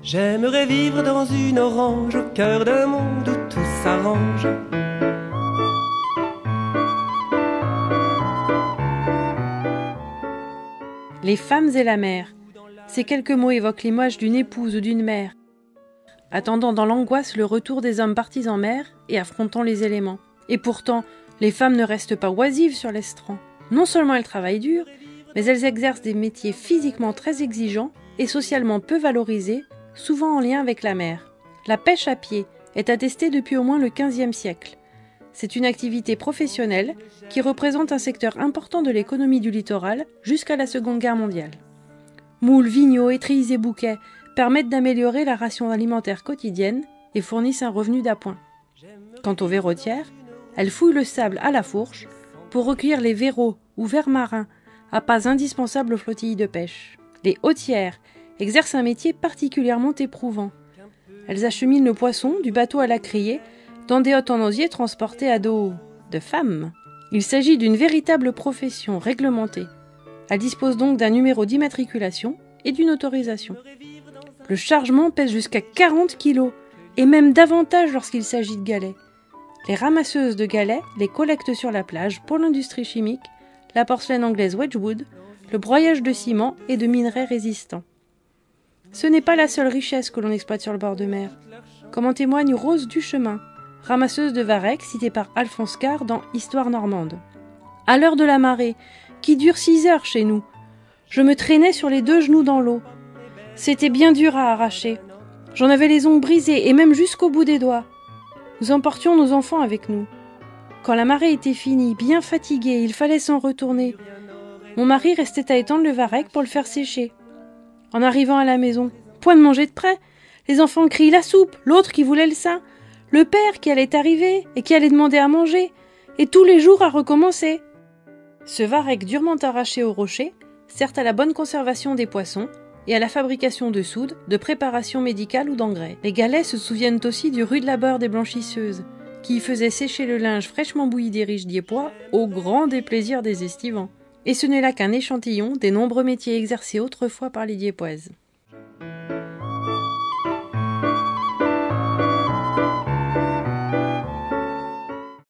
J'aimerais vivre dans une orange au cœur d'un monde où tout s'arrange. Les femmes et la mer. Ces quelques mots évoquent l'image d'une épouse ou d'une mère, attendant dans l'angoisse le retour des hommes partis en mer et affrontant les éléments. Et pourtant, les femmes ne restent pas oisives sur l'estran. Non seulement elles travaillent dur, mais elles exercent des métiers physiquement très exigeants et socialement peu valorisés, souvent en lien avec la mer. La pêche à pied est attestée depuis au moins le XVe siècle. C'est une activité professionnelle qui représente un secteur important de l'économie du littoral jusqu'à la Seconde Guerre mondiale. Moules, vignots, étrilles et bouquets permettent d'améliorer la ration alimentaire quotidienne et fournissent un revenu d'appoint. Quant aux verrotières, elles fouillent le sable à la fourche pour recueillir les verreaux ou vers marins, appâts indispensables aux flottilles de pêche. Les hôtières exercent un métier particulièrement éprouvant. Elles acheminent le poisson du bateau à la criée dans des hôtes en osier transportés à dos de femmes. Il s'agit d'une véritable profession réglementée. Elle dispose donc d'un numéro d'immatriculation et d'une autorisation. Le chargement pèse jusqu'à 40 kg, et même davantage lorsqu'il s'agit de galets. Les ramasseuses de galets les collectent sur la plage pour l'industrie chimique, la porcelaine anglaise Wedgwood, le broyage de ciment et de minerais résistants. Ce n'est pas la seule richesse que l'on exploite sur le bord de mer, comme en témoigne Rose Duchemin, ramasseuse de varech citée par Alphonse Karr dans Histoire normande. À l'heure de la marée, qui dure 6 heures chez nous, je me traînais sur les 2 genoux dans l'eau. C'était bien dur à arracher. J'en avais les ongles brisés et même jusqu'au bout des doigts. Nous emportions nos enfants avec nous. Quand la marée était finie, bien fatigué, il fallait s'en retourner. Mon mari restait à étendre le varech pour le faire sécher. En arrivant à la maison, point de manger de près. Les enfants crient la soupe, l'autre qui voulait le sein, le père qui allait arriver et qui allait demander à manger, et tous les jours à recommencer. Ce varech durement arraché au rocher sert à la bonne conservation des poissons et à la fabrication de soude, de préparation médicale ou d'engrais. Les galets se souviennent aussi du rude labeur des blanchisseuses, qui y faisaient sécher le linge fraîchement bouilli des riches Diepois au grand déplaisir des estivants. Et ce n'est là qu'un échantillon des nombreux métiers exercés autrefois par les Diepoises.